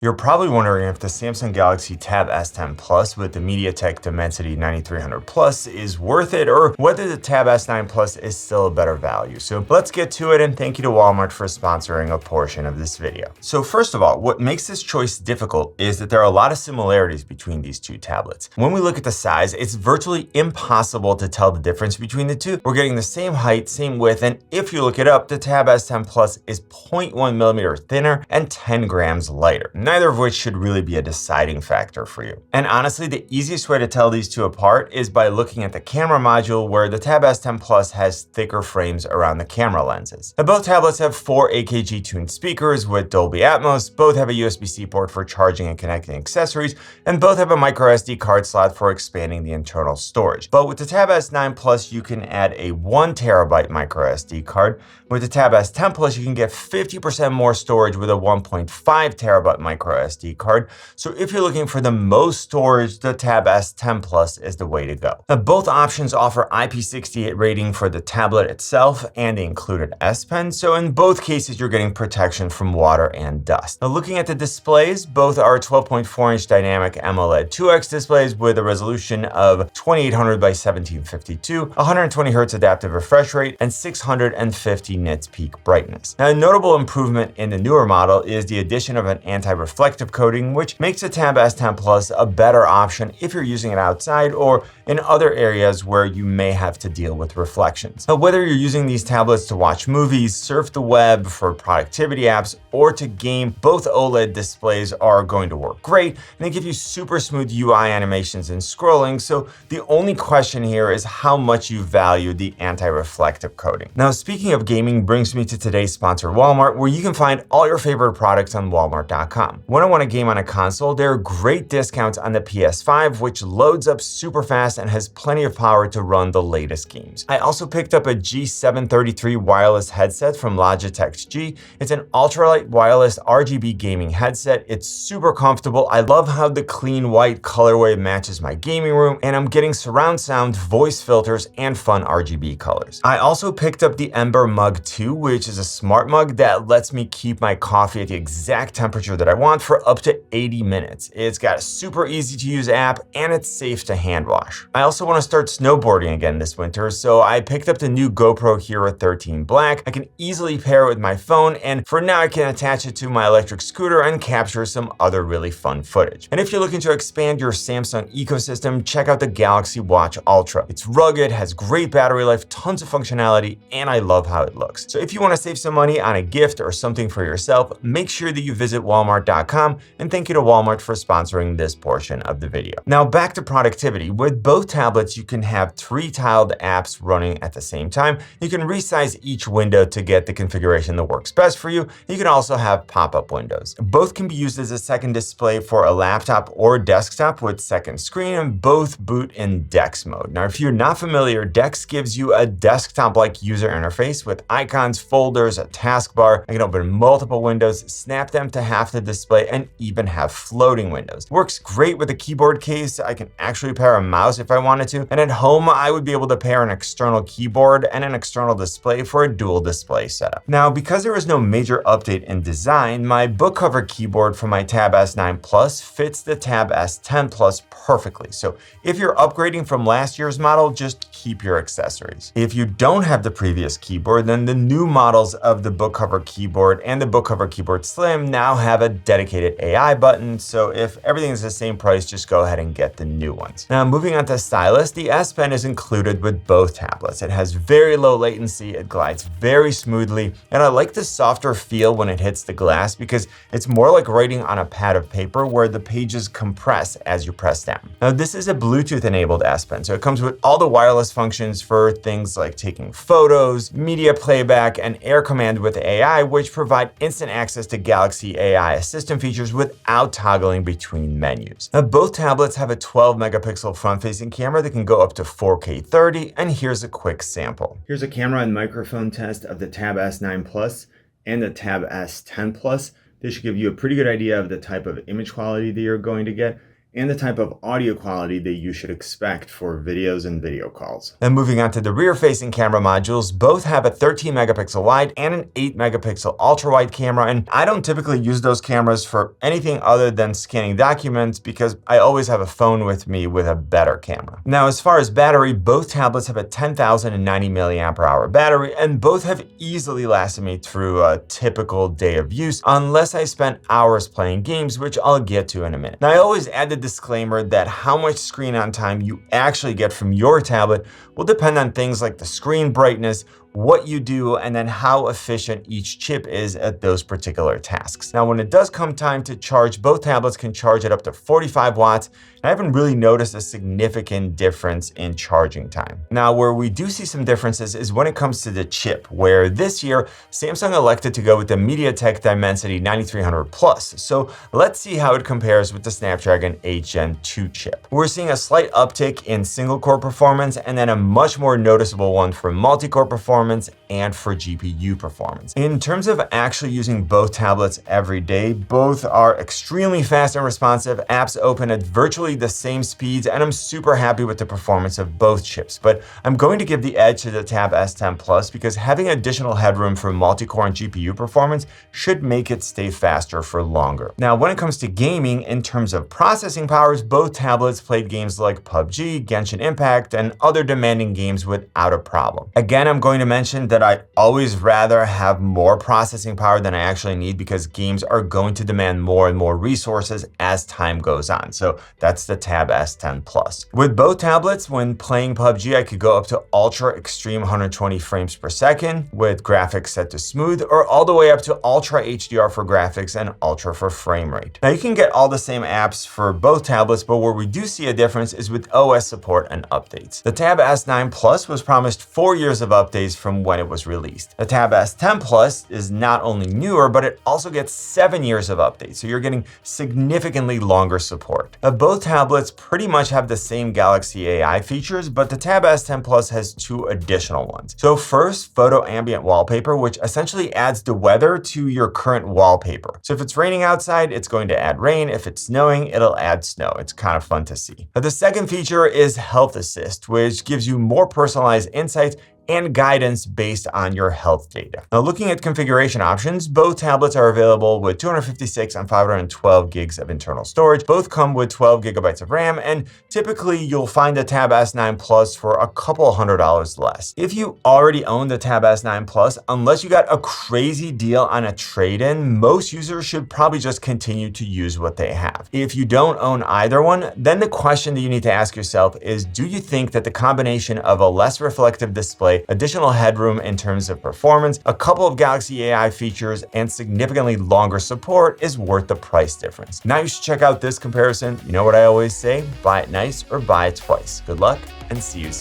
You're probably wondering if the Samsung Galaxy Tab S10 Plus with the MediaTek Dimensity 9300 Plus is worth it, or whether the Tab S9 Plus is still a better value. So let's get to it, and thank you to Walmart for sponsoring a portion of this video. So first of all, what makes this choice difficult is that there are a lot of similarities between these two tablets. When we look at the size, it's virtually impossible to tell the difference between the two. We're getting the same height, same width, and if you look it up, the Tab S10 Plus is 0.1 millimeter thinner and 10 grams lighter. Neither of which should really be a deciding factor for you. And honestly, the easiest way to tell these two apart is by looking at the camera module, where the Tab S10 Plus has thicker frames around the camera lenses. Now, both tablets have 4 AKG tuned speakers with Dolby Atmos, both have a USB-C port for charging and connecting accessories, and both have a micro SD card slot for expanding the internal storage. But with the Tab S9 Plus, you can add a 1 terabyte micro SD card. With the Tab S10 Plus, you can get 50% more storage with a 1.5 terabyte micro SD card. So if you're looking for the most storage, the Tab S10 Plus is the way to go. Now, both options offer IP68 rating for the tablet itself and the included S Pen. So in both cases, you're getting protection from water and dust. Now, looking at the displays, both are 12.4-inch dynamic AMOLED 2X displays with a resolution of 2800 by 1752, 120 Hz adaptive refresh rate, and 650 nits peak brightness. Now, a notable improvement in the newer model is the addition of an anti-reflective coating, which makes the Tab S10 Plus a better option if you're using it outside or in other areas where you may have to deal with reflections. Now, whether you're using these tablets to watch movies, surf the web, for productivity apps, or to game, both OLED displays are going to work great, and they give you super smooth UI animations and scrolling. So the only question here is how much you value the anti-reflective coating. Now, speaking of gaming, brings me to today's sponsor, Walmart, where you can find all your favorite products on Walmart.com. When I want to game on a console, there are great discounts on the PS5, which loads up super fast and has plenty of power to run the latest games. I also picked up a G733 wireless headset from Logitech G. It's an ultralight wireless RGB gaming headset. It's super comfortable. I love how the clean white colorway matches my gaming room, and I'm getting surround sound, voice filters, and fun RGB colors. I also picked up the Ember Mug 2, which is a smart mug that lets me keep my coffee at the exact temperature that I want for up to 80 minutes. It's got a super easy to use app, and it's safe to hand wash. I also want to start snowboarding again this winter, so I picked up the new GoPro Hero 13 Black. I can easily pair it with my phone, and for now I can attach it to my electric scooter and capture some other really fun footage. And if you're looking to expand your Samsung ecosystem, check out the Galaxy Watch Ultra. It's rugged, has great battery life, tons of functionality, and I love how it looks. So if you want to save some money on a gift or something for yourself, make sure that you visit Walmart.com, and thank you to Walmart for sponsoring this portion of the video. Now back to productivity. With both tablets, you can have 3 tiled apps running at the same time. You can resize each window to get the configuration that works best for you. You can also have pop-up windows. Both can be used as a second display for a laptop or desktop with second screen, and both boot in DeX mode. Now, if you're not familiar, DeX gives you a desktop-like user interface with icons, folders, a taskbar. I can open multiple windows, snap them to half the display, and even have floating windows. Works great with a keyboard case. I can actually pair a mouse if I wanted to. And at home, I would be able to pair an external keyboard and an external display for a dual display setup. Now, because there was no major update in design, my book cover keyboard for my Tab S9 Plus fits the Tab S10 Plus perfectly. So if you're upgrading from last year's model, just keep your accessories. If you don't have the previous keyboard, then the new models of the book cover keyboard and the book cover keyboard Slim now have a dedicated AI button. So if everything is the same price, just go ahead and get the new ones. Now, moving on to Stylus, the S Pen is included with both tablets. It has very low latency, it glides very smoothly, and I like the softer feel when it hits the glass because it's more like writing on a pad of paper where the pages compress as you press down. Now, this is a Bluetooth enabled S Pen, so it comes with all the wireless functions for things like taking photos, media playback, and Air Command with AI, which provide instant access to Galaxy AI Assistant features without toggling between menus. Now, both tablets have a 12 megapixel front-facing camera that can go up to 4K 30, and here's a quick sample. Here's a camera and microphone test of the Tab S9 Plus and the Tab S10 Plus. This should give you a pretty good idea of the type of image quality that you're going to get. and the type of audio quality that you should expect for videos and video calls. Then moving on to the rear-facing camera modules, both have a 13 megapixel wide and an 8 megapixel ultra-wide camera, and I don't typically use those cameras for anything other than scanning documents because I always have a phone with me with a better camera. Now, as far as battery, both tablets have a 10,090 milliamp hour battery, and both have easily lasted me through a typical day of use, unless I spent hours playing games, which I'll get to in a minute. Now, I always add the disclaimer that how much screen on time you actually get from your tablet will depend on things like the screen brightness, what you do, and then how efficient each chip is at those particular tasks. Now, when it does come time to charge, both tablets can charge at up to 45 watts. And I haven't really noticed a significant difference in charging time. Now, where we do see some differences is when it comes to the chip, where this year, Samsung elected to go with the MediaTek Dimensity 9300 Plus. So let's see how it compares with the Snapdragon 8 Gen 2 chip. We're seeing a slight uptick in single-core performance, and then a much more noticeable one for multi-core performance and for GPU performance. In terms of actually using both tablets every day, both are extremely fast and responsive. Apps open at virtually the same speeds, and I'm super happy with the performance of both chips. But I'm going to give the edge to the Tab S10 Plus because having additional headroom for multi-core and GPU performance should make it stay faster for longer. Now, when it comes to gaming, in terms of processing powers, both tablets played games like PUBG, Genshin Impact, and other demanding games without a problem. Again, I'm going to mention that I always rather have more processing power than I actually need because games are going to demand more and more resources as time goes on. So that's the Tab S10 Plus. With both tablets, when playing PUBG, I could go up to Ultra Extreme 120 frames per second with graphics set to smooth, or all the way up to Ultra HDR for graphics and Ultra for frame rate. Now, you can get all the same apps for both tablets, but where we do see a difference is with OS support and updates. The Tab S9 Plus was promised 4 years of updates from when it was released. The Tab S10 Plus is not only newer, but it also gets 7 years of updates, so you're getting significantly longer support. Both tablets pretty much have the same Galaxy AI features, but the Tab S10 Plus has 2 additional ones. So first, photo ambient wallpaper, which essentially adds the weather to your current wallpaper. So if it's raining outside, it's going to add rain. If it's snowing, it'll add snow. It's kind of fun to see. But the second feature is Health Assist, which gives you more personalized insights and guidance based on your health data. Now, looking at configuration options, both tablets are available with 256 and 512 gigs of internal storage. Both come with 12 gigabytes of RAM, and typically you'll find the Tab S9 Plus for a couple $100 less. If you already own the Tab S9 Plus, unless you got a crazy deal on a trade-in, most users should probably just continue to use what they have. If you don't own either one, then the question that you need to ask yourself is, do you think that the combination of a less reflective display, additional headroom in terms of performance, a couple of Galaxy AI features, and significantly longer support is worth the price difference? Now you should check out this comparison. You know what I always say, buy it nice or buy it twice. Good luck and see you soon.